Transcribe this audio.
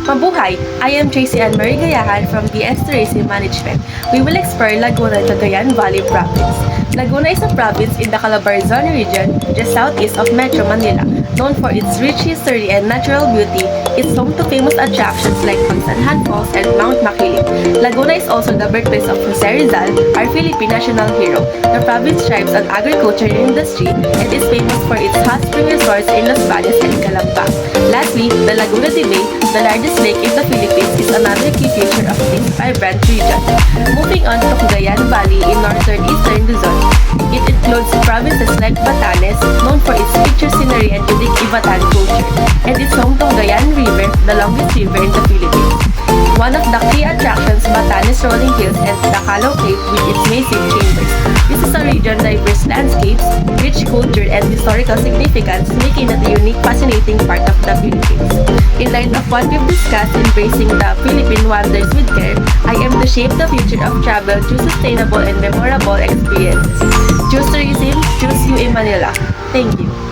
Mabuhay! I am Tracy Ann Marie Gayahan from DS Tourism Management. We will explore Laguna, Cagayan Valley Province. Laguna is a province in the Calabarzon region, just southeast of Metro Manila. Known for its rich history and natural beauty, it's home to famous attractions like Pagsanhan Falls and Mount Makiling. Laguna is also the birthplace of Jose Rizal, our Philippine national hero. The province thrives on agriculture and industry and is famous for its hot spring resorts in Los Baños and Calambang. Lastly, the Laguna de Bay, the largest lake in the Philippines, is another key feature of this vibrant region. Moving on to Cagayan Valley in northern eastern Luzon. It includes provinces like Batanes, known for its picture scenery and unique Ivatan culture, and it's home to Cagayan River, the longest river in the Philippines. One of the key attractions, Batanes Rolling Hills and the Callao Cave with its massive chambers. This is a region diverse landscapes, rich culture, and historical significance, making it a unique, fascinating part of the Philippines. In light of what we've discussed, embracing the Philippine wonders with care, I am to shape the future of travel through sustainable and memorable experiences. Choose tourism, choose you in Manila. Thank you.